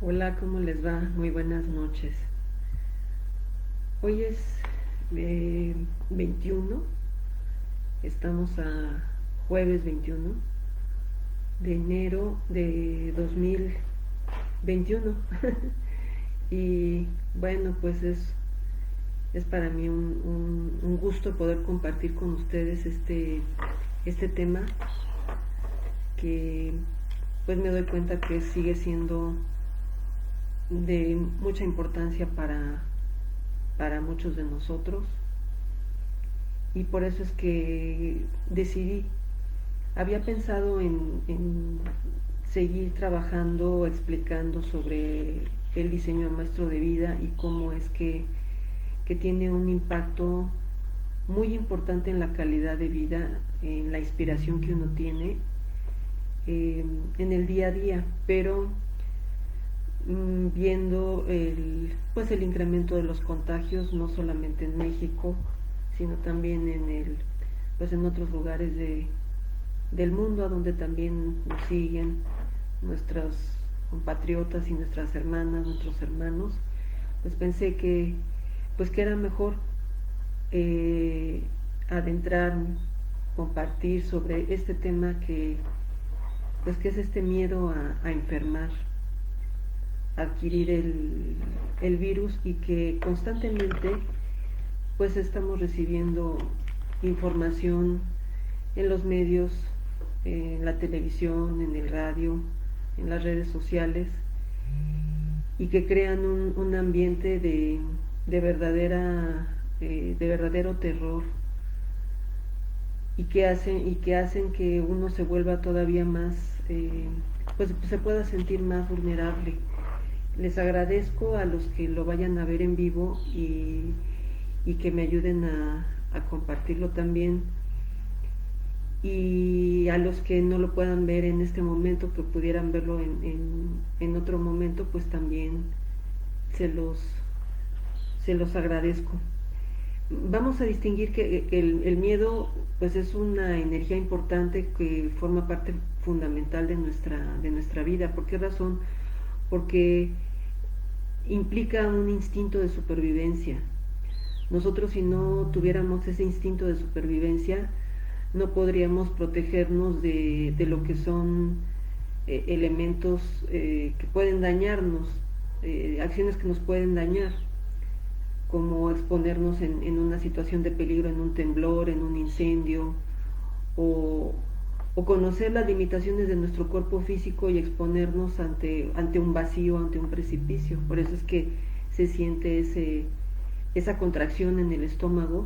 Hola, ¿cómo les va? Muy buenas noches. Hoy es 21, estamos a jueves 21 de enero de 2021. Y bueno, pues es para mí un gusto poder compartir con ustedes este tema que pues me doy cuenta que sigue siendo de mucha importancia para muchos de nosotros, y por eso es que decidí, había pensado en seguir trabajando, explicando sobre el diseño maestro de vida y cómo es que tiene un impacto muy importante en la calidad de vida, en la inspiración que uno tiene en el día a día, pero viendo pues el incremento de los contagios, no solamente en México, sino también pues en otros lugares del mundo, a donde también nos siguen nuestros compatriotas y nuestras hermanas, nuestros hermanos. Pues pensé pues que era mejor eh, adentrarme, compartir sobre este tema pues que es este miedo a enfermar, adquirir el virus, y que constantemente pues estamos recibiendo información en los medios, en la televisión, en el radio, en las redes sociales, y que crean un ambiente de de verdadero terror, y que hacen que uno se vuelva todavía más, pues se pueda sentir más vulnerable. Les agradezco a los que lo vayan a ver en vivo y que me ayuden a compartirlo también, y a los que no lo puedan ver en este momento, que pudieran verlo en otro momento, pues también se los, se los agradezco. Vamos a distinguir que el miedo pues es una energía importante que forma parte fundamental de nuestra vida. ¿Por qué razón? Porque implica un instinto de supervivencia. Nosotros, si no tuviéramos ese instinto de supervivencia, no podríamos protegernos de lo que son elementos que pueden dañarnos, acciones que nos pueden dañar, como exponernos en una situación de peligro, en un temblor, en un incendio, o, o conocer las limitaciones de nuestro cuerpo físico y exponernos ante un vacío, ante un precipicio. Por eso es que se siente esa contracción en el estómago,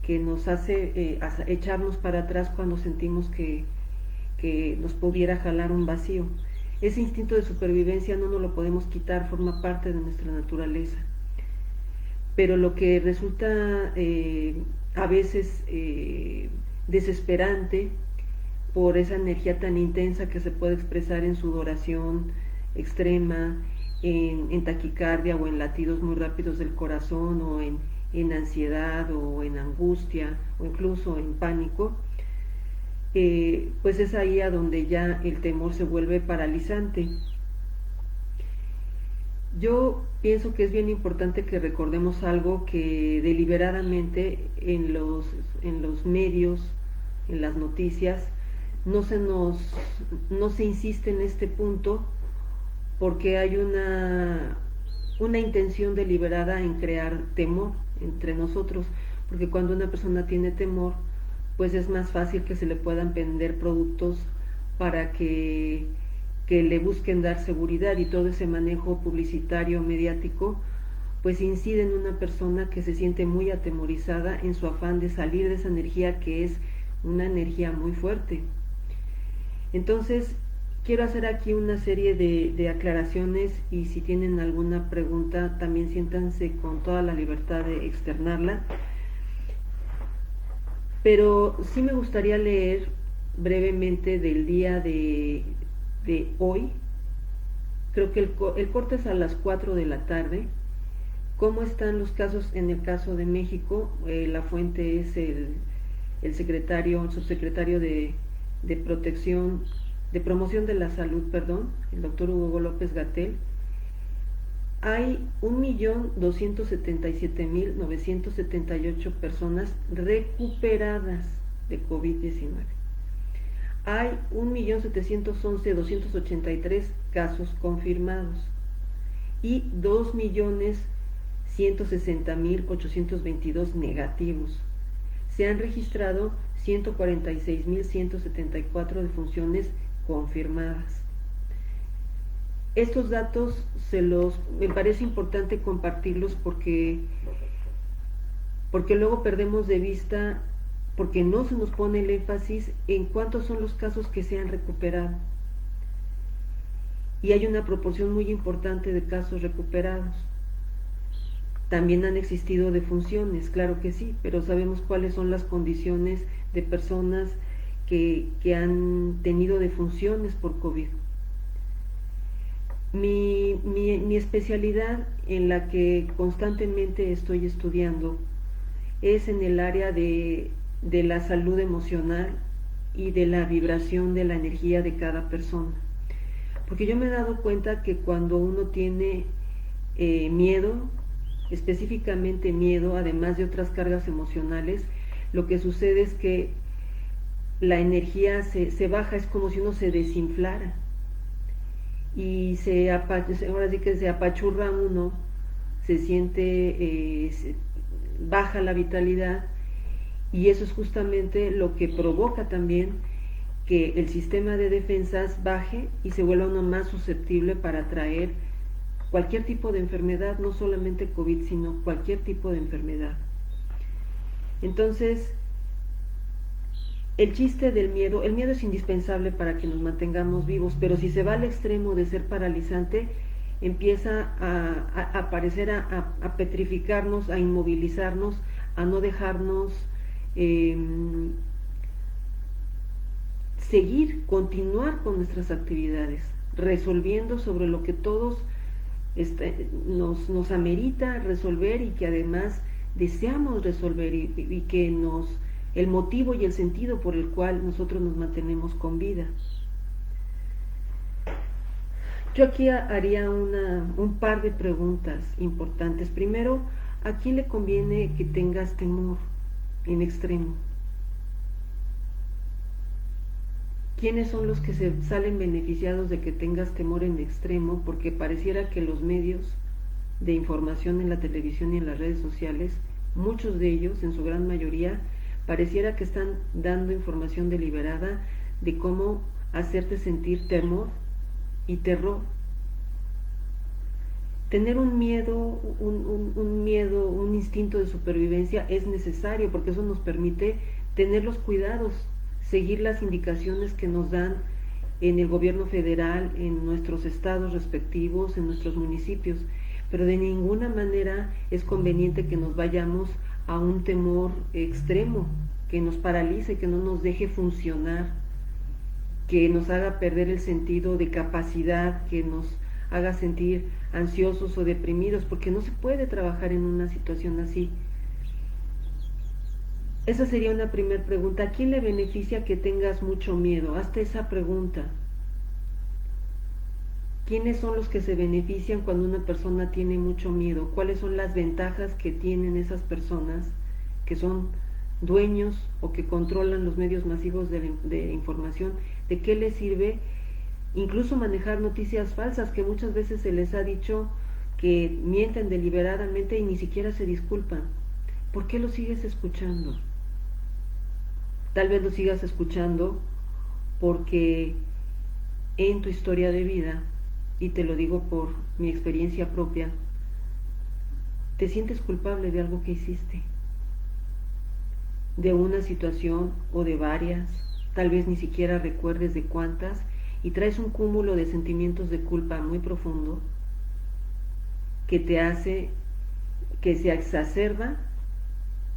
que nos hace echarnos para atrás cuando sentimos que nos pudiera jalar un vacío. Ese instinto de supervivencia no nos lo podemos quitar, forma parte de nuestra naturaleza. Pero lo que resulta a veces desesperante, por esa energía tan intensa que se puede expresar en sudoración extrema, en taquicardia o en latidos muy rápidos del corazón, o en ansiedad o en angustia o incluso en pánico, pues es ahí a donde ya el temor se vuelve paralizante. Yo pienso que es bien importante que recordemos algo que deliberadamente en los medios, en las noticias, no se nos no se insiste en este punto, porque hay una intención deliberada en crear temor entre nosotros, porque cuando una persona tiene temor, pues es más fácil que se le puedan vender productos para que le busquen dar seguridad, y todo ese manejo publicitario mediático pues incide en una persona que se siente muy atemorizada en su afán de salir de esa energía, que es una energía muy fuerte. Entonces, quiero hacer aquí una serie de aclaraciones, y si tienen alguna pregunta también siéntanse con toda la libertad de externarla. Pero sí me gustaría leer brevemente del día de hoy. Creo que el corte es a las 4 de la tarde. ¿Cómo están los casos en el caso de México? La fuente es el subsecretario de protección, de promoción de la salud, perdón, el doctor Hugo López Gatel, hay 1.277.978 personas recuperadas de COVID-19. Hay 1.711.283 casos confirmados y 2.160.822 negativos. Se han registrado 146.174 defunciones confirmadas. Estos datos me parece importante compartirlos porque luego perdemos de vista, porque no se nos pone el énfasis en cuántos son los casos que se han recuperado. Y hay una proporción muy importante de casos recuperados. También han existido defunciones, claro que sí, pero sabemos cuáles son las condiciones de personas que han tenido defunciones por COVID. Mi especialidad, en la que constantemente estoy estudiando, es en el área de la salud emocional y de la vibración de la energía de cada persona. Porque yo me he dado cuenta que cuando uno tiene miedo, específicamente miedo, además de otras cargas emocionales, lo que sucede es que la energía se baja, es como si uno se desinflara y ahora sí que se apachurra uno, se siente, baja la vitalidad, y eso es justamente lo que provoca también que el sistema de defensas baje y se vuelva uno más susceptible para atraer cualquier tipo de enfermedad, no solamente COVID, sino cualquier tipo de enfermedad. Entonces, el chiste del miedo, el miedo es indispensable para que nos mantengamos vivos, pero si se va al extremo de ser paralizante, empieza a petrificarnos, a inmovilizarnos, a no dejarnos continuar con nuestras actividades, resolviendo sobre lo que todos nos amerita resolver, y que además deseamos resolver, y que el motivo y el sentido por el cual nosotros nos mantenemos con vida. Yo aquí haría un par de preguntas importantes. Primero, ¿a quién le conviene que tengas temor en extremo? ¿Quiénes son los que se salen beneficiados de que tengas temor en extremo? Porque pareciera que los medios de información en la televisión y en las redes sociales, muchos de ellos, en su gran mayoría, pareciera que están dando información deliberada de cómo hacerte sentir temor y terror. Tener un miedo, un instinto de supervivencia es necesario, porque eso nos permite tener los cuidados, seguir las indicaciones que nos dan en el gobierno federal, en nuestros estados respectivos, en nuestros municipios, pero de ninguna manera es conveniente que nos vayamos a un temor extremo, que nos paralice, que no nos deje funcionar, que nos haga perder el sentido de capacidad, que nos haga sentir ansiosos o deprimidos, porque no se puede trabajar en una situación así. Esa sería una primera pregunta. ¿A quién le beneficia que tengas mucho miedo? Hazte esa pregunta. ¿Quiénes son los que se benefician cuando una persona tiene mucho miedo? ¿Cuáles son las ventajas que tienen esas personas que son dueños o que controlan los medios masivos de información? ¿De qué les sirve incluso manejar noticias falsas, que muchas veces se les ha dicho que mienten deliberadamente y ni siquiera se disculpan? ¿Por qué lo sigues escuchando? Tal vez lo sigas escuchando porque en tu historia de vida, y te lo digo por mi experiencia propia, te sientes culpable de algo que hiciste, de una situación o de varias, tal vez ni siquiera recuerdes de cuántas, y traes un cúmulo de sentimientos de culpa muy profundo que te hace que se exacerba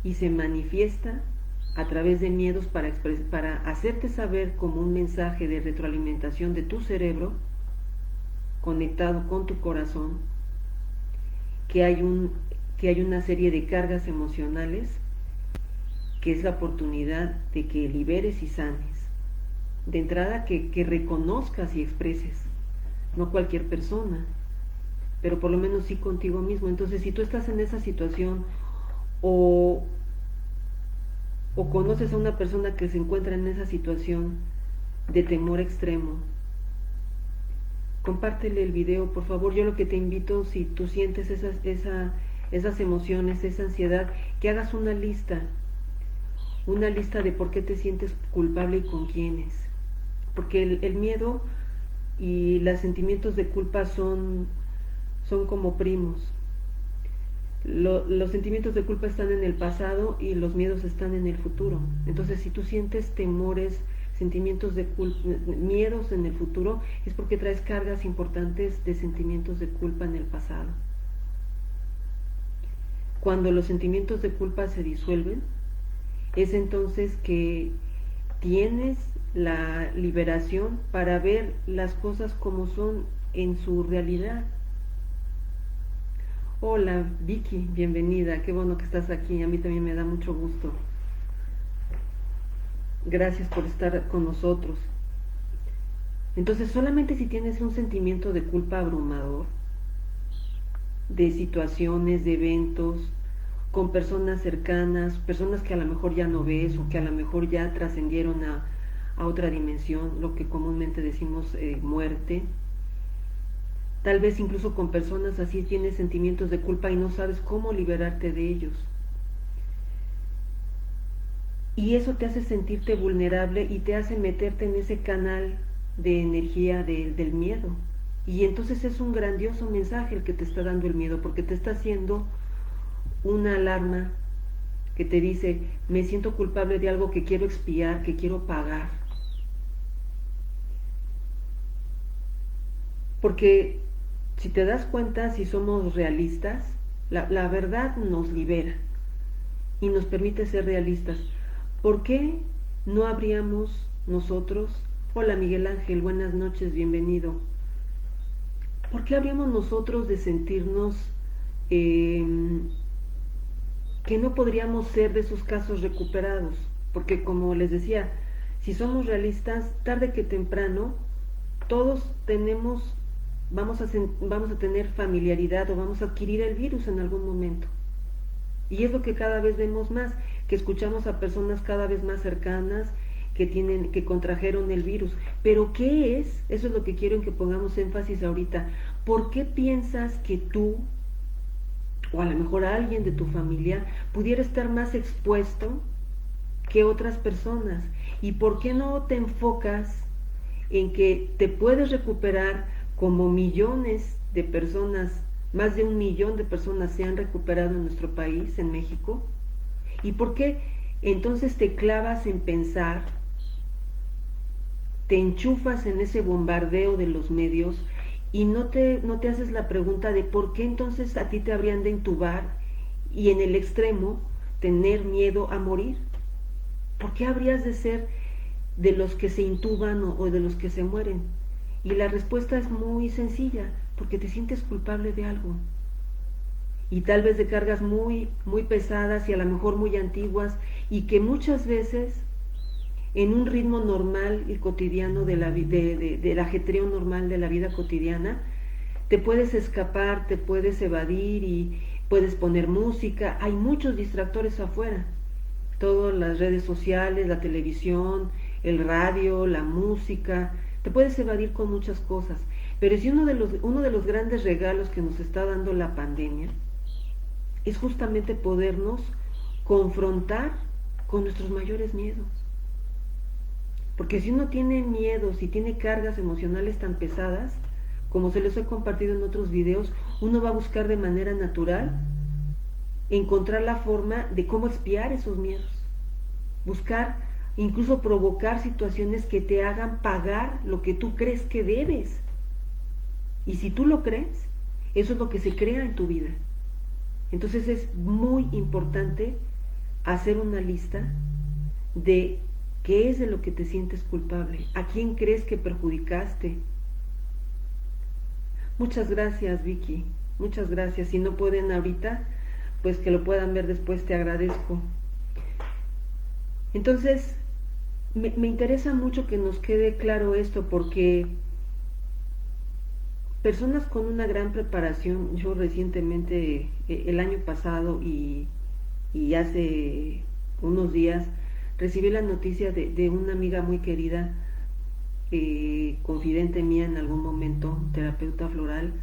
y se manifiesta a través de miedos para hacerte saber, como un mensaje de retroalimentación de tu cerebro conectado con tu corazón, que hay una serie de cargas emocionales que es la oportunidad de que liberes y sanes. De entrada, que reconozcas y expreses, no cualquier persona. pero por lo menos sí contigo mismo. Entonces, si tú estás en esa situación o, o conoces a una persona que se encuentra en esa situación de temor extremo, compártele el video, por favor. Yo lo que te invito, si tú sientes esas emociones, esa ansiedad, que hagas una lista de por qué te sientes culpable y con quiénes. Porque el miedo y los sentimientos de culpa son como primos. Los sentimientos de culpa están en el pasado y los miedos están en el futuro. Entonces, si tú sientes temores, sentimientos de culpa, miedos en el futuro, es porque traes cargas importantes de sentimientos de culpa en el pasado. Cuando los sentimientos de culpa se disuelven, es entonces que tienes la liberación para ver las cosas como son en su realidad. Hola Vicky, bienvenida, qué bueno que estás aquí, a mí también me da mucho gusto. Gracias por estar con nosotros. Entonces, solamente si tienes un sentimiento de culpa abrumador, de situaciones, de eventos, con personas cercanas, personas que a lo mejor ya no ves o que a lo mejor ya trascendieron a otra dimensión, lo que comúnmente decimos muerte. Tal vez incluso con personas así tienes sentimientos de culpa y no sabes cómo liberarte de ellos. Y eso te hace sentirte vulnerable y te hace meterte en ese canal de energía del miedo. Y entonces es un grandioso mensaje el que te está dando el miedo, porque te está haciendo una alarma que te dice, me siento culpable de algo que quiero expiar, que quiero pagar. Porque si te das cuenta, si somos realistas, la verdad nos libera y nos permite ser realistas. ¿Por qué no habríamos nosotros? Hola Miguel Ángel, buenas noches, bienvenido. ¿Por qué habríamos nosotros de sentirnos que no podríamos ser de esos casos recuperados? Porque como les decía, si somos realistas, tarde que temprano, todos vamos a tener familiaridad o vamos a adquirir el virus en algún momento. Y es lo que cada vez vemos más, que escuchamos a personas cada vez más cercanas que contrajeron el virus. Pero ¿qué es? Eso es lo que quiero que pongamos énfasis ahorita. ¿Por qué piensas que tú, o a lo mejor alguien de tu familia, pudiera estar más expuesto que otras personas? ¿Y por qué no te enfocas en que te puedes recuperar como millones de personas, más de 1 millón de personas se han recuperado en nuestro país, en México? ¿Y por qué entonces te clavas en pensar, te enchufas en ese bombardeo de los medios y no te haces la pregunta de por qué entonces a ti te habrían de intubar y en el extremo tener miedo a morir? ¿Por qué habrías de ser de los que se intuban o de los que se mueren? Y la respuesta es muy sencilla, porque te sientes culpable de algo. Y tal vez de cargas muy, muy pesadas y a lo mejor muy antiguas, y que muchas veces en un ritmo normal y cotidiano del ajetreo normal de la vida cotidiana, te puedes escapar, te puedes evadir y puedes poner música. Hay muchos distractores afuera, todas las redes sociales, la televisión, el radio, la música. Te puedes evadir con muchas cosas, pero si uno de los grandes regalos que nos está dando la pandemia es justamente podernos confrontar con nuestros mayores miedos. Porque si uno tiene miedos y tiene cargas emocionales tan pesadas, como se les he compartido en otros videos, uno va a buscar de manera natural encontrar la forma de cómo expiar esos miedos, buscar incluso provocar situaciones que te hagan pagar lo que tú crees que debes. Y si tú lo crees, eso es lo que se crea en tu vida. Entonces es muy importante hacer una lista de qué es de lo que te sientes culpable, a quién crees que perjudicaste. Muchas gracias, Vicky, muchas gracias. Si no pueden ahorita, pues que lo puedan ver después, te agradezco. Entonces, me interesa mucho que nos quede claro esto, porque personas con una gran preparación. Yo recientemente, el año pasado y hace unos días, recibí la noticia de una amiga muy querida, confidente mía en algún momento, terapeuta floral,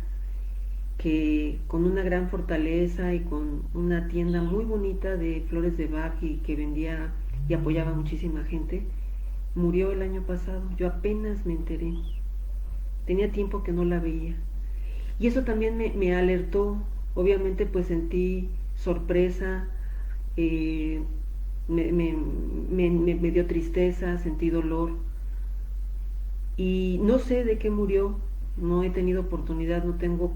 que con una gran fortaleza y con una tienda muy bonita de flores de Bach y que vendía y apoyaba a muchísima gente, murió el año pasado. Yo apenas me enteré. Tenía tiempo que no la veía. Y eso también me alertó. Obviamente pues sentí sorpresa, eh, me dio tristeza, sentí dolor. Y no sé de qué murió, no he tenido oportunidad, no tengo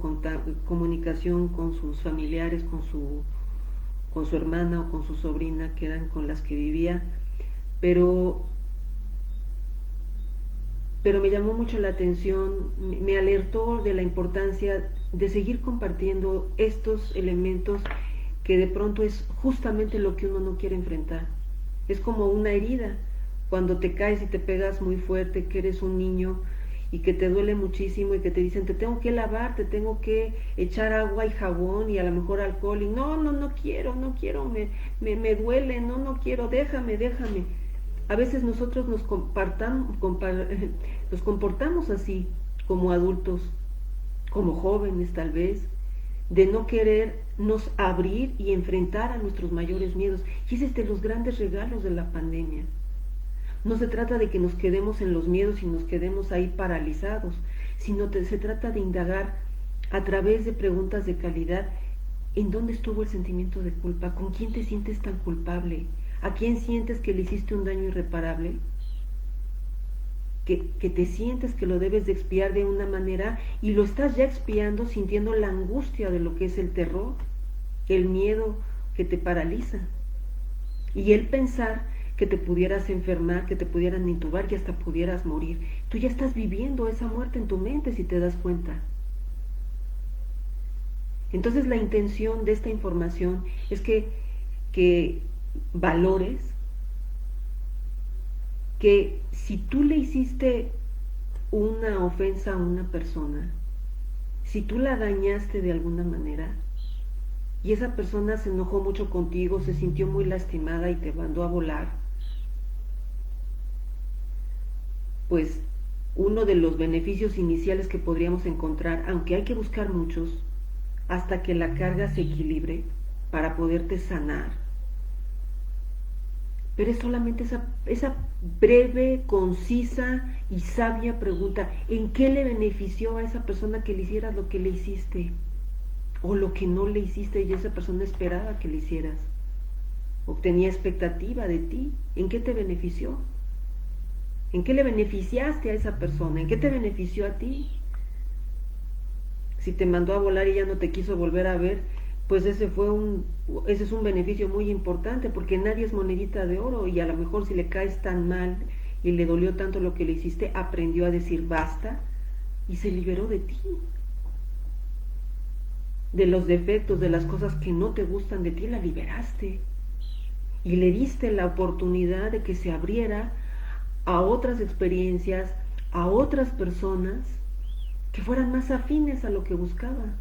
comunicación con sus familiares, con su hermana o con su sobrina, que eran con las que vivía, pero, pero me llamó mucho la atención, me alertó de la importancia de seguir compartiendo estos elementos que de pronto es justamente lo que uno no quiere enfrentar. Es como una herida, cuando te caes y te pegas muy fuerte, que eres un niño y que te duele muchísimo y que te dicen te tengo que lavar, te tengo que echar agua y jabón y a lo mejor alcohol y no quiero, me duele, no quiero, déjame. A veces nosotros nos comportamos así como adultos, como jóvenes tal vez, de no querernos abrir y enfrentar a nuestros mayores miedos. Y ese es de los grandes regalos de la pandemia. No se trata de que nos quedemos en los miedos y nos quedemos ahí paralizados, sino se trata de indagar a través de preguntas de calidad en dónde estuvo el sentimiento de culpa, con quién te sientes tan culpable, a quién sientes que le hiciste un daño irreparable, que te sientes que lo debes de expiar de una manera y lo estás ya expiando sintiendo la angustia de lo que es el terror, el miedo que te paraliza y el pensar que te pudieras enfermar, que te pudieran intubar, que hasta pudieras morir. Tú ya estás viviendo esa muerte en tu mente si te das cuenta. Entonces la intención de esta información es que valores que si tú le hiciste una ofensa a una persona, si tú la dañaste de alguna manera y esa persona se enojó mucho contigo, se sintió muy lastimada y te mandó a volar, pues uno de los beneficios iniciales que podríamos encontrar, aunque hay que buscar muchos, hasta que la carga se equilibre para poderte sanar, pero es solamente esa breve, concisa y sabia pregunta: ¿en qué le benefició a esa persona que le hicieras lo que le hiciste? O lo que no le hiciste y esa persona esperaba que le hicieras, o tenía expectativa de ti. ¿En qué te benefició? ¿En qué le beneficiaste a esa persona? ¿En qué te benefició a ti? Si te mandó a volar y ya no te quiso volver a ver, pues ese es un beneficio muy importante, porque nadie es monedita de oro, y a lo mejor si le caes tan mal y le dolió tanto lo que le hiciste, aprendió a decir basta y se liberó de ti, de los defectos, de las cosas que no te gustan de ti, la liberaste y le diste la oportunidad de que se abriera a otras experiencias, a otras personas que fueran más afines a lo que buscaba.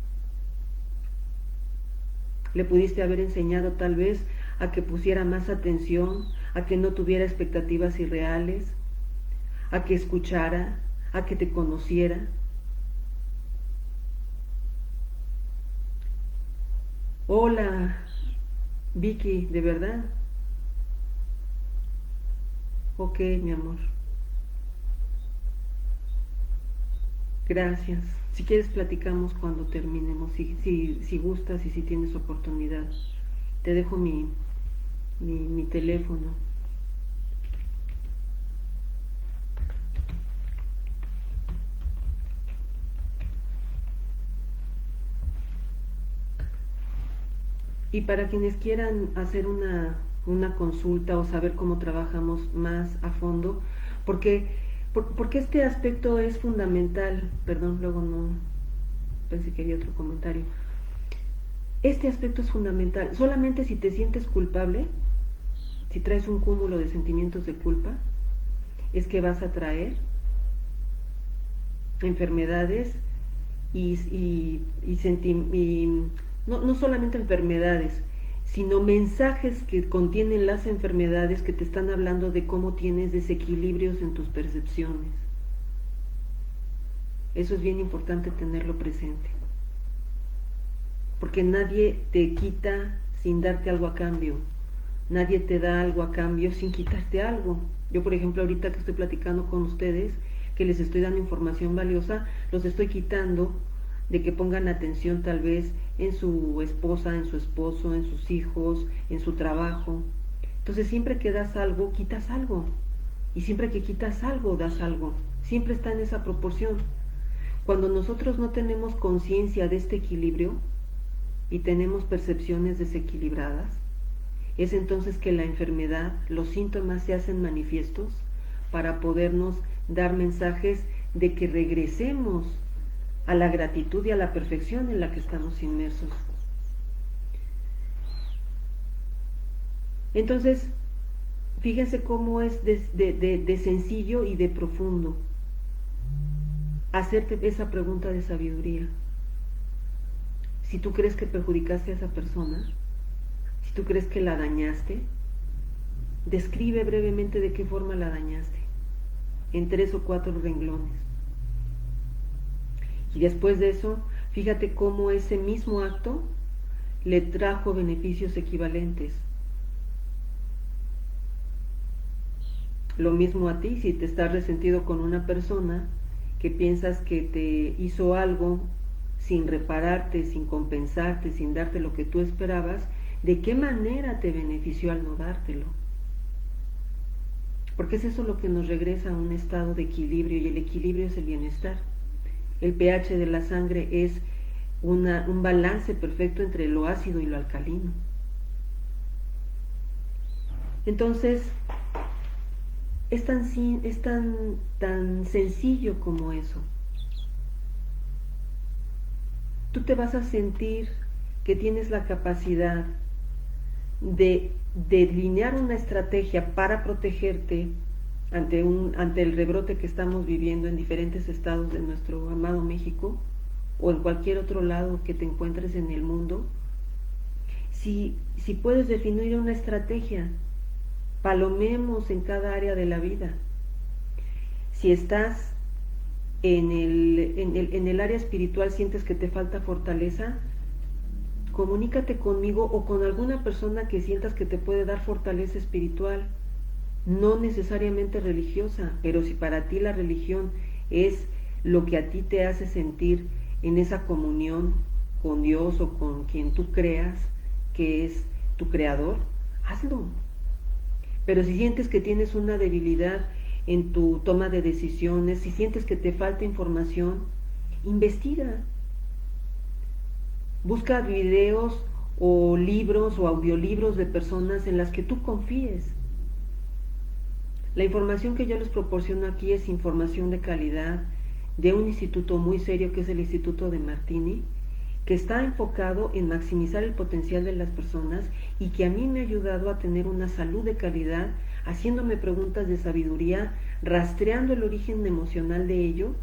Le pudiste haber enseñado tal vez a que pusiera más atención, a que no tuviera expectativas irreales, a que escuchara, a que te conociera. Hola, Vicky, ¿de verdad? Ok, mi amor. Gracias. Si quieres platicamos cuando terminemos, si gustas y si tienes oportunidad. Te dejo mi teléfono. Y para quienes quieran hacer una consulta o saber cómo trabajamos más a fondo, porque este aspecto es fundamental. Perdón, luego no pensé que había otro comentario. Este aspecto es fundamental. Solamente si te sientes culpable, si traes un cúmulo de sentimientos de culpa, es que vas a traer enfermedades y no solamente enfermedades, sino mensajes que contienen las enfermedades que te están hablando de cómo tienes desequilibrios en tus percepciones. Eso es bien importante tenerlo presente, porque nadie te quita sin darte algo a cambio, nadie te da algo a cambio sin quitarte algo. Yo, por ejemplo, ahorita que estoy platicando con ustedes, que les estoy dando información valiosa, los estoy quitando de que pongan atención tal vez en su esposa, en su esposo, en sus hijos, en su trabajo. Entonces siempre que das algo, quitas algo. Y siempre que quitas algo, das algo. Siempre está en esa proporción. Cuando nosotros no tenemos conciencia de este equilibrio y tenemos percepciones desequilibradas, es entonces que la enfermedad, los síntomas se hacen manifiestos para podernos dar mensajes de que regresemos a la gratitud y a la perfección en la que estamos inmersos. Entonces, fíjense cómo es de sencillo y de profundo hacerte esa pregunta de sabiduría. Si tú crees que perjudicaste a esa persona, si tú crees que la dañaste, describe brevemente de qué forma la dañaste, en 3 o 4 renglones. Y después de eso, fíjate cómo ese mismo acto le trajo beneficios equivalentes. Lo mismo a ti, si te estás resentido con una persona que piensas que te hizo algo sin repararte, sin compensarte, sin darte lo que tú esperabas, ¿de qué manera te benefició al no dártelo? Porque es eso lo que nos regresa a un estado de equilibrio, y el equilibrio es el bienestar. El pH de la sangre es un balance perfecto entre lo ácido y lo alcalino. Entonces, es tan sencillo como eso. Tú te vas a sentir que tienes la capacidad de delinear una estrategia para protegerte ante el rebrote que estamos viviendo en diferentes estados de nuestro amado México, o en cualquier otro lado que te encuentres en el mundo. Si puedes definir una estrategia, palomemos en cada área de la vida. Si estás en el área espiritual, sientes que te falta fortaleza, comunícate conmigo o con alguna persona que sientas que te puede dar fortaleza espiritual, no necesariamente religiosa, pero si para ti la religión es lo que a ti te hace sentir en esa comunión con Dios o con quien tú creas que es tu creador, hazlo. Pero si sientes que tienes una debilidad en tu toma de decisiones, si sientes que te falta información, investiga. Busca videos o libros o audiolibros de personas en las que tú confíes. La información que yo les proporciono aquí es información de calidad de un instituto muy serio que es el Instituto de Martini, que está enfocado en maximizar el potencial de las personas y que a mí me ha ayudado a tener una salud de calidad, haciéndome preguntas de sabiduría, rastreando el origen emocional de ello,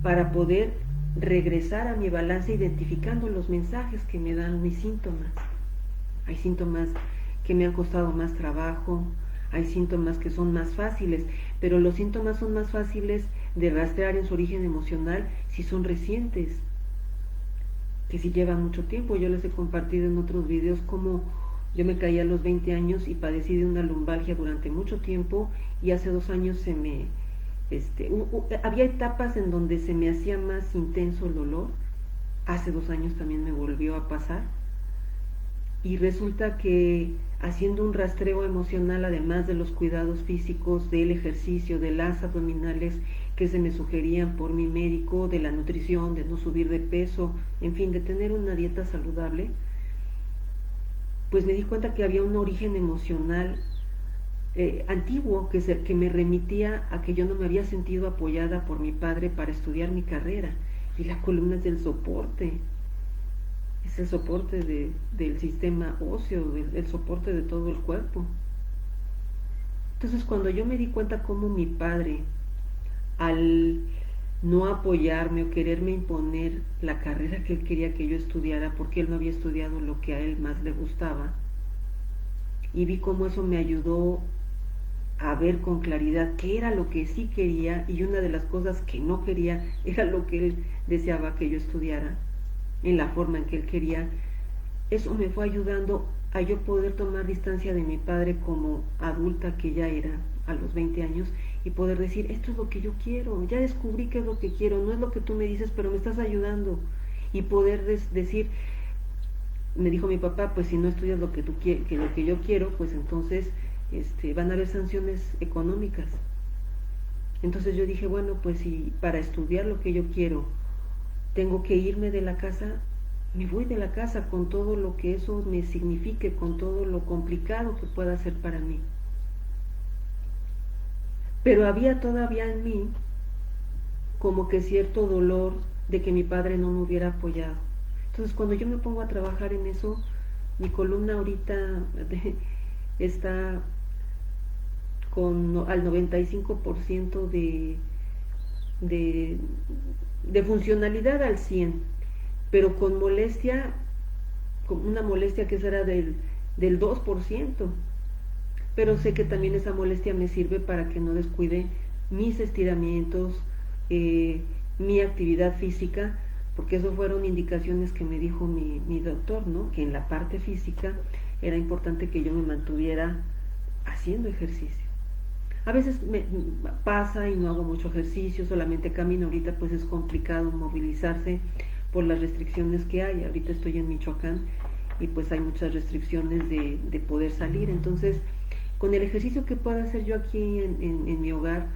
para poder regresar a mi balance identificando los mensajes que me dan mis síntomas. Hay síntomas que me han costado más trabajo, hay síntomas que son más fáciles, pero los síntomas son más fáciles de rastrear en su origen emocional si son recientes, que si llevan mucho tiempo. Yo les he compartido en otros videos cómo yo me caí a los 20 años y padecí de una lumbalgia durante mucho tiempo, y hace 2 años había etapas en donde se me hacía más intenso el dolor. Hace 2 años también me volvió a pasar, y resulta que haciendo un rastreo emocional, además de los cuidados físicos, del ejercicio, de las abdominales que se me sugerían por mi médico, de la nutrición, de no subir de peso, en fin, de tener una dieta saludable, pues me di cuenta que había un origen emocional antiguo que me remitía a que yo no me había sentido apoyada por mi padre para estudiar mi carrera, y la columna es el soporte del sistema óseo, el soporte de todo el cuerpo. Entonces, cuando yo me di cuenta cómo mi padre, al no apoyarme o quererme imponer la carrera que él quería que yo estudiara, porque él no había estudiado lo que a él más le gustaba. Y vi cómo eso me ayudó a ver con claridad qué era lo que sí quería, y una de las cosas que no quería era lo que él deseaba que yo estudiara en la forma en que él quería. Eso me fue ayudando a yo poder tomar distancia de mi padre como adulta que ya era a los 20 años, y poder decir, esto es lo que yo quiero, ya descubrí qué es lo que quiero, no es lo que tú me dices, pero me estás ayudando. Y poder decir, me dijo mi papá, pues si no estudias lo que tú que lo que yo quiero, pues entonces van a haber sanciones económicas. Entonces yo dije, bueno, pues si para estudiar lo que yo quiero tengo que irme de la casa, me voy de la casa con todo lo que eso me signifique, con todo lo complicado que pueda ser para mí. Pero había todavía en mí como que cierto dolor de que mi padre no me hubiera apoyado. Entonces cuando yo me pongo a trabajar en eso, mi columna ahorita está con al 95% de, de funcionalidad al 100, pero con molestia, con una molestia que será del 2%, pero sé que también esa molestia me sirve para que no descuide mis estiramientos, mi actividad física, porque eso fueron indicaciones que me dijo mi doctor, ¿no? Que en la parte física era importante que yo me mantuviera haciendo ejercicio. A veces me pasa y no hago mucho ejercicio, solamente camino. Ahorita pues es complicado movilizarse por las restricciones que hay. Ahorita estoy en Michoacán y pues hay muchas restricciones de poder salir. Entonces, con el ejercicio que pueda hacer yo aquí en mi hogar,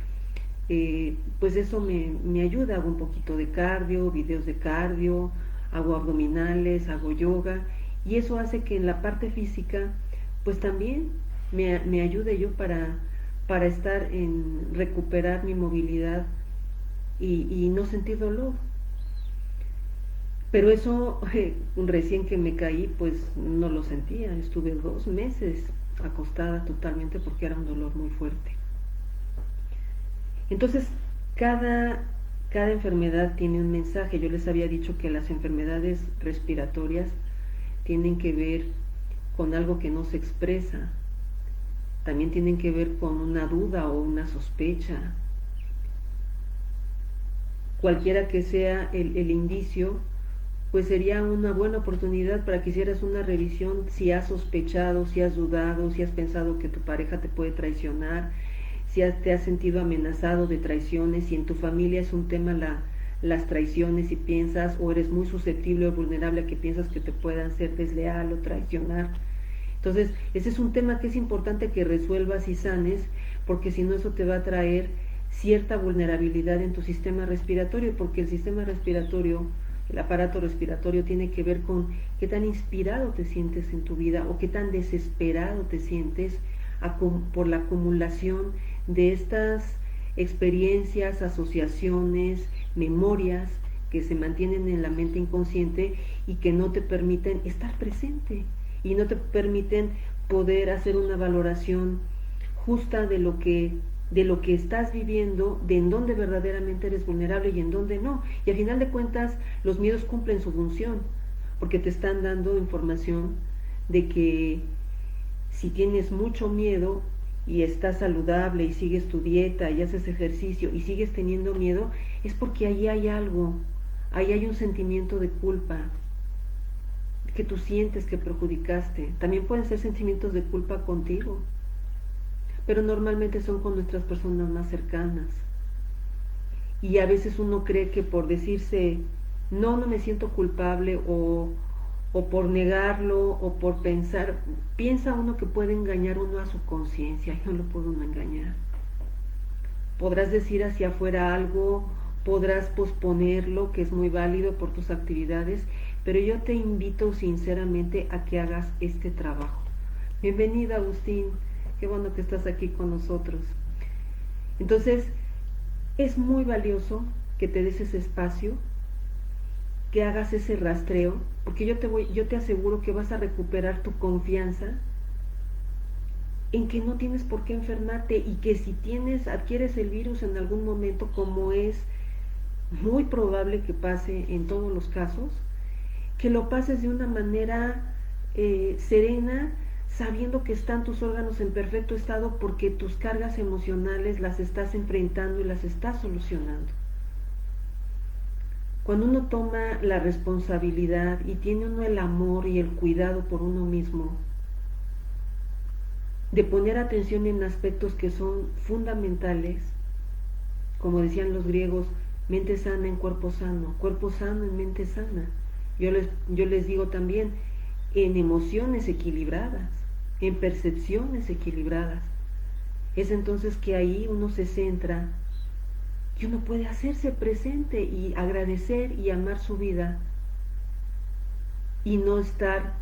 pues eso me ayuda. Hago un poquito de cardio, videos de cardio, hago abdominales, hago yoga, y eso hace que en la parte física pues también me ayude yo para estar en recuperar mi movilidad y no sentir dolor. Pero eso recién que me caí pues no lo sentía. Estuve 2 meses acostada totalmente porque era un dolor muy fuerte. Entonces cada enfermedad tiene un mensaje. Yo les había dicho que las enfermedades respiratorias tienen que ver con algo que no se expresa, también tienen que ver con una duda o una sospecha. Cualquiera que sea el indicio, pues sería una buena oportunidad para que hicieras una revisión si has sospechado, si has dudado, si has pensado que tu pareja te puede traicionar, si te has sentido amenazado de traiciones, si en tu familia es un tema las traiciones, si piensas o eres muy susceptible o vulnerable a que piensas que te puedan ser desleal o traicionar. Entonces, ese es un tema que es importante que resuelvas y sanes, porque si no eso te va a traer cierta vulnerabilidad en tu sistema respiratorio, porque el sistema respiratorio, el aparato respiratorio tiene que ver con qué tan inspirado te sientes en tu vida o qué tan desesperado te sientes por la acumulación de estas experiencias, asociaciones, memorias que se mantienen en la mente inconsciente y que no te permiten estar presente y no te permiten poder hacer una valoración justa de lo que estás viviendo, de en dónde verdaderamente eres vulnerable y en dónde no. Y al final de cuentas, los miedos cumplen su función, porque te están dando información de que si tienes mucho miedo y estás saludable y sigues tu dieta y haces ejercicio y sigues teniendo miedo, es porque ahí hay algo, ahí hay un sentimiento de culpa que tú sientes que perjudicaste. También pueden ser sentimientos de culpa contigo, pero normalmente son con nuestras personas más cercanas. Y a veces uno cree que por decirse, no me siento culpable, o por negarlo, o por pensar, piensa uno que puede engañar uno a su conciencia, y no lo puede uno engañar. Podrás decir hacia afuera algo, podrás posponerlo, que es muy válido por tus actividades, pero yo te invito sinceramente a que hagas este trabajo. Bienvenida, Agustín, qué bueno que estás aquí con nosotros. Entonces, es muy valioso que te des ese espacio, que hagas ese rastreo, porque yo te aseguro que vas a recuperar tu confianza en que no tienes por qué enfermarte, y que si adquieres el virus en algún momento, como es muy probable que pase en todos los casos, que lo pases de una manera serena, sabiendo que están tus órganos en perfecto estado porque tus cargas emocionales las estás enfrentando y las estás solucionando. Cuando uno toma la responsabilidad y tiene uno el amor y el cuidado por uno mismo, de poner atención en aspectos que son fundamentales, como decían los griegos, mente sana en cuerpo sano en mente sana. Yo les digo también, en emociones equilibradas, en percepciones equilibradas. Es entonces que ahí uno se centra y uno puede hacerse presente y agradecer y amar su vida y no estar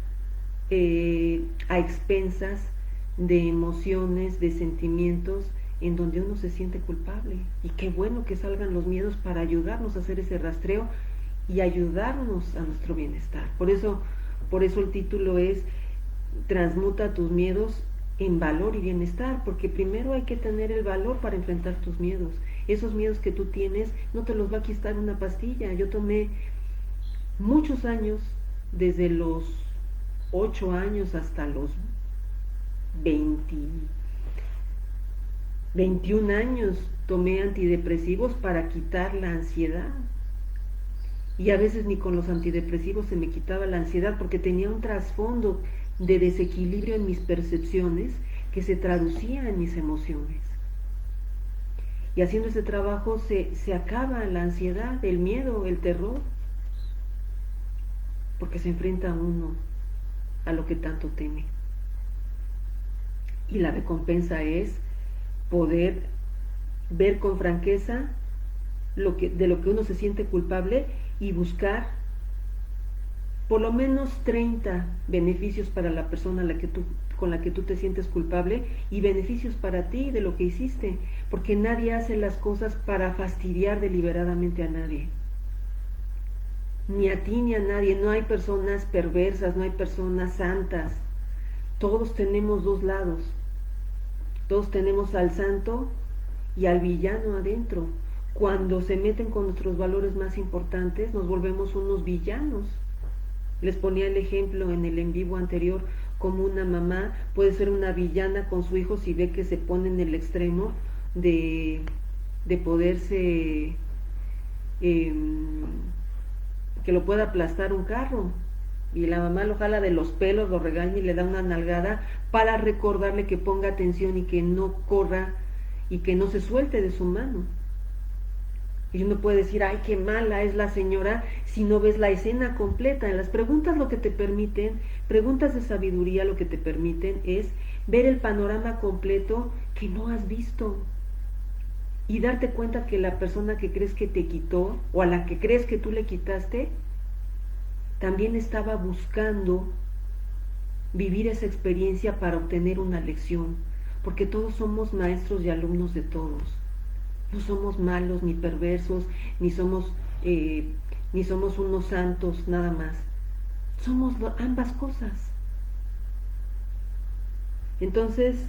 a expensas de emociones, de sentimientos en donde uno se siente culpable. Y qué bueno que salgan los miedos para ayudarnos a hacer ese rastreo y ayudarnos a nuestro bienestar. Por eso el título es Transmuta tus miedos en valor y bienestar, porque primero hay que tener el valor para enfrentar tus miedos. Esos miedos que tú tienes no te los va a quitar una pastilla. Yo tomé muchos años, desde los 8 años hasta los 21 años, tomé antidepresivos para quitar la ansiedad. Y a veces ni con los antidepresivos se me quitaba la ansiedad porque tenía un trasfondo de desequilibrio en mis percepciones que se traducía en mis emociones. Y haciendo ese trabajo se acaba la ansiedad, el miedo, el terror, porque se enfrenta uno a lo que tanto teme. Y la recompensa es poder ver con franqueza de lo que uno se siente culpable y buscar por lo menos 30 beneficios para la persona con la que tú te sientes culpable y beneficios para ti de lo que hiciste, porque nadie hace las cosas para fastidiar deliberadamente a nadie, ni a ti ni a nadie. No hay personas perversas, no hay personas santas. Todos tenemos dos lados, todos tenemos al santo y al villano adentro. Cuando se meten con nuestros valores más importantes, nos volvemos unos villanos. Les ponía el ejemplo en el en vivo anterior, como una mamá puede ser una villana con su hijo si ve que se pone en el extremo de poderse, que lo pueda aplastar un carro. Y la mamá lo jala de los pelos, lo regaña y le da una nalgada para recordarle que ponga atención y que no corra y que no se suelte de su mano. Y uno puede decir, ay, qué mala es la señora, si no ves la escena completa. En las preguntas lo que te permiten, preguntas de sabiduría, lo que te permiten es ver el panorama completo que no has visto. Y darte cuenta que la persona que crees que te quitó, o a la que crees que tú le quitaste, también estaba buscando vivir esa experiencia para obtener una lección. Porque todos somos maestros y alumnos de todos. No somos malos ni perversos, ni somos unos santos, nada más. Somos ambas cosas. Entonces,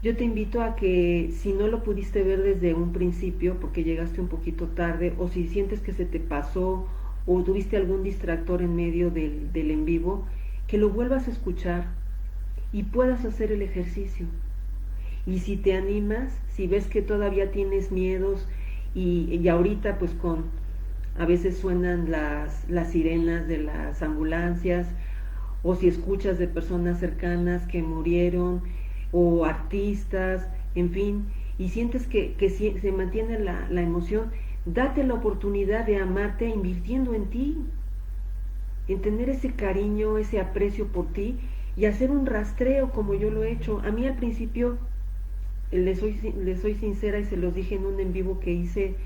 yo te invito a que si no lo pudiste ver desde un principio, porque llegaste un poquito tarde, o si sientes que se te pasó, o tuviste algún distractor en medio del en vivo, que lo vuelvas a escuchar y puedas hacer el ejercicio. Y si te animas, si ves que todavía tienes miedos y ahorita pues a veces suenan las sirenas de las ambulancias, o si escuchas de personas cercanas que murieron, o artistas, en fin, y sientes que se mantiene la emoción, date la oportunidad de amarte invirtiendo en ti, en tener ese cariño, ese aprecio por ti y hacer un rastreo como yo lo he hecho. A mí al principio, les soy sincera y se los dije en un en vivo que hice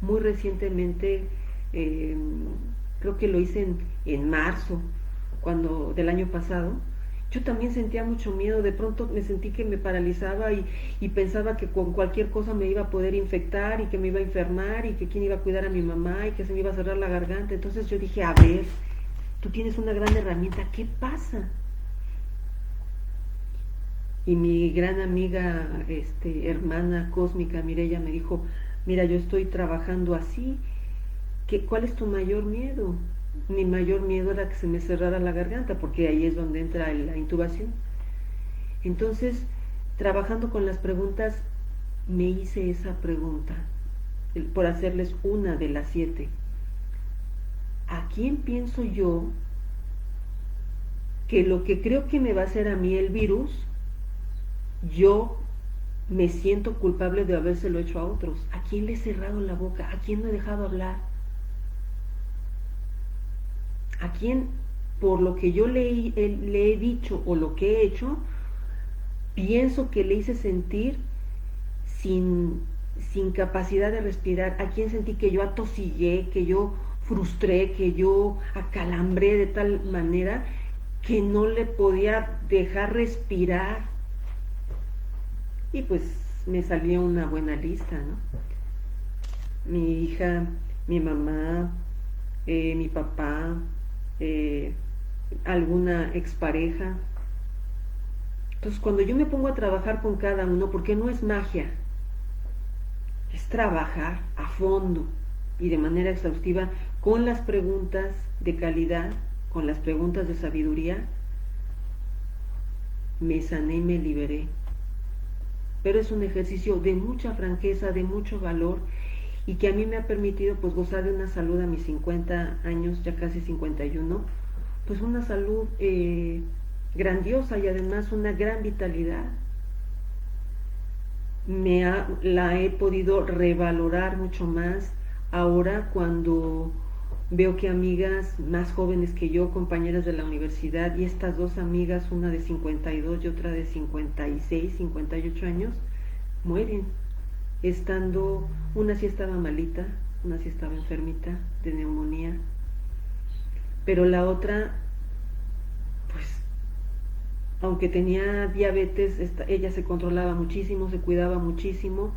muy recientemente, creo que lo hice en marzo del año pasado. Yo también sentía mucho miedo, de pronto me sentí que me paralizaba y pensaba que con cualquier cosa me iba a poder infectar y que me iba a enfermar y que quién iba a cuidar a mi mamá y que se me iba a cerrar la garganta. Entonces yo dije, a ver, tú tienes una gran herramienta, ¿qué pasa? Y mi gran amiga, hermana cósmica Mireya me dijo, mira, yo estoy trabajando así, ¿cuál es tu mayor miedo? Mi mayor miedo era que se me cerrara la garganta, porque ahí es donde entra la intubación. Entonces, trabajando con las preguntas, me hice esa pregunta, por hacerles una de las 7. ¿A quién pienso yo que lo que creo que me va a hacer a mí el virus, yo me siento culpable de habérselo hecho a otros? ¿A quién le he cerrado la boca? ¿A quién no he dejado hablar? ¿A quién, por lo que yo le he dicho o lo que he hecho, pienso que le hice sentir sin capacidad de respirar? ¿A quién sentí que yo atosigué, que yo frustré, que yo acalambré de tal manera que no le podía dejar respirar? Y pues me salió una buena lista, ¿no? Mi hija, mi mamá, mi papá, alguna expareja. Entonces, cuando yo me pongo a trabajar con cada uno, porque no es magia, es trabajar a fondo y de manera exhaustiva con las preguntas de calidad, con las preguntas de sabiduría, me sané y me liberé. Pero es un ejercicio de mucha franqueza, de mucho valor, y que a mí me ha permitido pues gozar de una salud a mis 50 años, ya casi 51, pues una salud grandiosa y además una gran vitalidad. La he podido revalorar mucho más ahora cuando veo que amigas más jóvenes que yo, compañeras de la universidad, y estas dos amigas, una de 52 y otra de 56, 58 años, mueren, estando, una sí estaba malita, una sí estaba enfermita de neumonía, pero la otra, pues, aunque tenía diabetes, ella se controlaba muchísimo, se cuidaba muchísimo,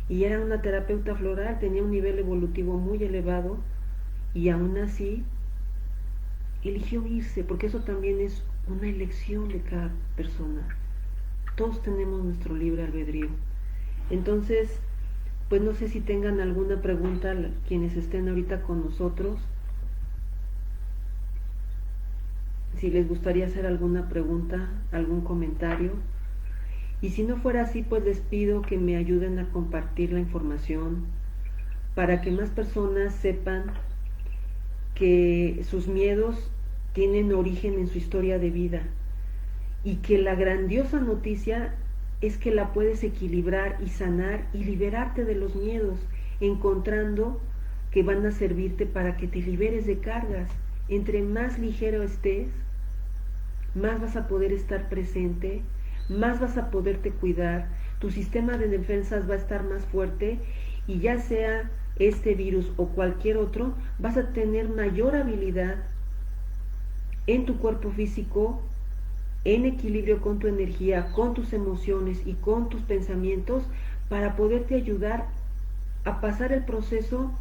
y era una terapeuta floral, tenía un nivel evolutivo muy elevado, y aún así eligió irse, porque eso también es una elección de cada persona. Todos tenemos nuestro libre albedrío. Entonces, pues no sé si tengan alguna pregunta quienes estén ahorita con nosotros, si les gustaría hacer alguna pregunta, algún comentario. Y si no fuera así, pues les pido que me ayuden a compartir la información para que más personas sepan que sus miedos tienen origen en su historia de vida y que la grandiosa noticia es que la puedes equilibrar y sanar y liberarte de los miedos, encontrando que van a servirte para que te liberes de cargas. Entre más ligero estés, más vas a poder estar presente, más vas a poderte cuidar, tu sistema de defensas va a estar más fuerte, y ya sea este virus o cualquier otro, vas a tener mayor habilidad en tu cuerpo físico, en equilibrio con tu energía, con tus emociones y con tus pensamientos, para poderte ayudar a pasar el proceso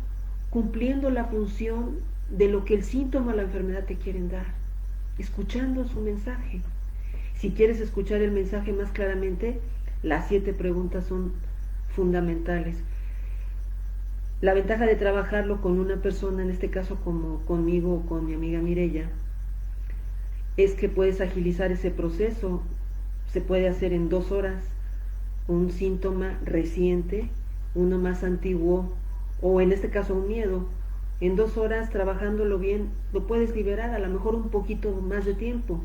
cumpliendo la función de lo que el síntoma o la enfermedad te quieren dar, escuchando su mensaje. Si quieres escuchar el mensaje más claramente, las 7 preguntas son fundamentales. La ventaja de trabajarlo con una persona, en este caso como conmigo o con mi amiga Mireya, es que puedes agilizar ese proceso. Se puede hacer en 2 horas un síntoma reciente, uno más antiguo, o en este caso un miedo. En 2 horas, trabajándolo bien, lo puedes liberar, a lo mejor un poquito más de tiempo.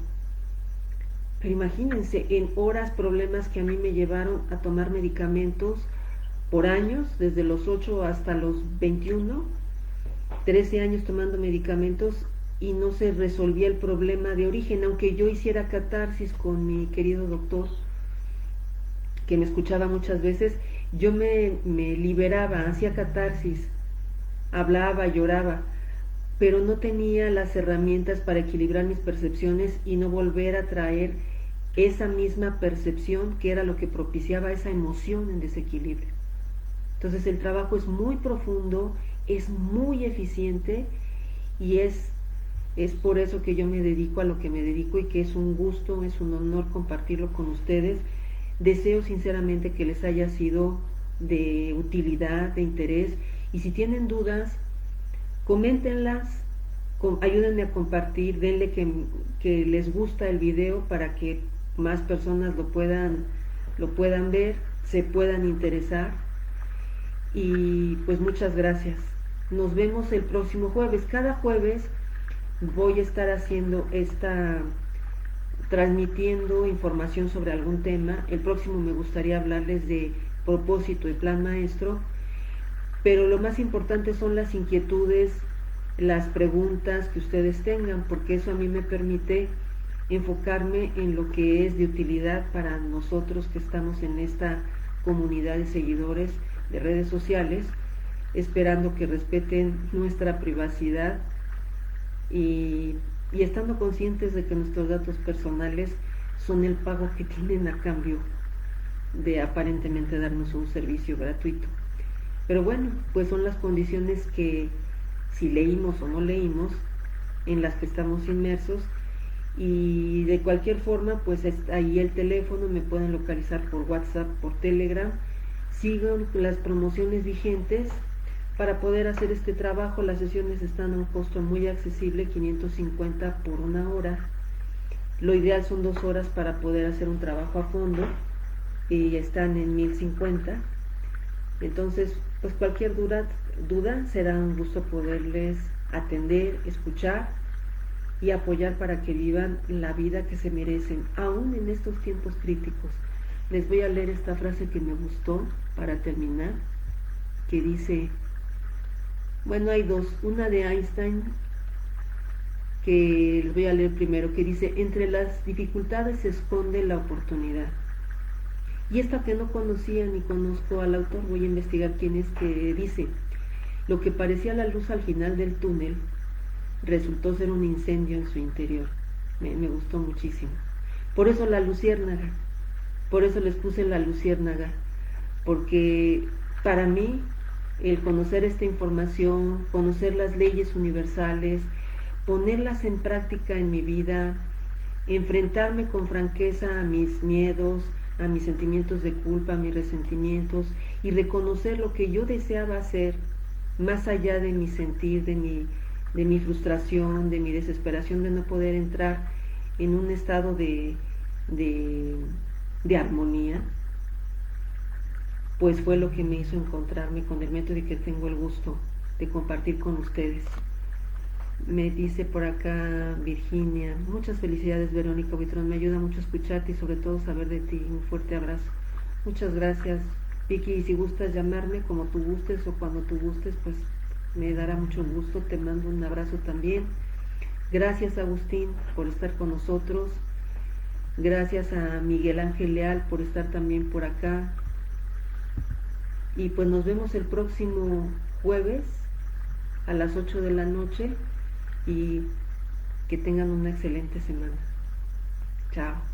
Pero imagínense, en horas, problemas que a mí me llevaron a tomar medicamentos por años, desde los 8 hasta los 21, 13 años tomando medicamentos, y no se resolvía el problema de origen, aunque yo hiciera catarsis con mi querido doctor, que me escuchaba muchas veces. Yo me liberaba, hacía catarsis, hablaba, lloraba, pero no tenía las herramientas para equilibrar mis percepciones y no volver a traer esa misma percepción que era lo que propiciaba esa emoción en desequilibrio. Entonces el trabajo es muy profundo, es muy eficiente, y es por eso que yo me dedico a lo que me dedico, y que es un gusto, es un honor compartirlo con ustedes. Deseo sinceramente que les haya sido de utilidad, de interés. Y si tienen dudas, coméntenlas, ayúdenme a compartir, denle que les gusta el video para que más personas lo puedan ver, se puedan interesar. Y pues muchas gracias. Nos vemos el próximo jueves. Cada jueves voy a estar transmitiendo información sobre algún tema. El próximo me gustaría hablarles de propósito y plan maestro, pero lo más importante son las inquietudes, las preguntas que ustedes tengan, porque eso a mí me permite enfocarme en lo que es de utilidad para nosotros que estamos en esta comunidad de seguidores de redes sociales, esperando que respeten nuestra privacidad y estando conscientes de que nuestros datos personales son el pago que tienen a cambio de aparentemente darnos un servicio gratuito. Pero bueno, pues son las condiciones que, si leímos o no leímos, en las que estamos inmersos. Y de cualquier forma, pues está ahí el teléfono, me pueden localizar por WhatsApp, por Telegram. Sigan las promociones vigentes para poder hacer este trabajo. Las sesiones están a un costo muy accesible, 550 por una hora. Lo ideal son 2 horas para poder hacer un trabajo a fondo, y están en 1050. Entonces, pues cualquier duda será un gusto poderles atender, escuchar y apoyar para que vivan la vida que se merecen, aún en estos tiempos críticos. Les voy a leer esta frase que me gustó para terminar, que dice, bueno, hay dos, una de Einstein, que les voy a leer primero, que dice, entre las dificultades se esconde la oportunidad. Y esta que no conocía ni conozco al autor, voy a investigar quién es, que dice, lo que parecía la luz al final del túnel resultó ser un incendio en su interior. Me gustó muchísimo. Por eso la luciérnaga, por eso les puse la luciérnaga, porque para mí el conocer esta información, conocer las leyes universales, ponerlas en práctica en mi vida, enfrentarme con franqueza a mis miedos, a mis sentimientos de culpa, a mis resentimientos, y reconocer lo que yo deseaba hacer, más allá de mi sentir, de mi frustración, de mi desesperación de no poder entrar en un estado de armonía, pues fue lo que me hizo encontrarme con el método y que tengo el gusto de compartir con ustedes. Me dice por acá Virginia, muchas felicidades Verónica Buitrón, me ayuda mucho escucharte y sobre todo saber de ti. Un fuerte abrazo. Muchas gracias Vicky, y si gustas llamarme como tú gustes o cuando tú gustes, pues me dará mucho gusto. Te mando un abrazo también. Gracias Agustín por estar con nosotros. Gracias a Miguel Ángel Leal por estar también por acá. Y pues nos vemos el próximo jueves a las 8 de la noche y que tengan una excelente semana. Chao.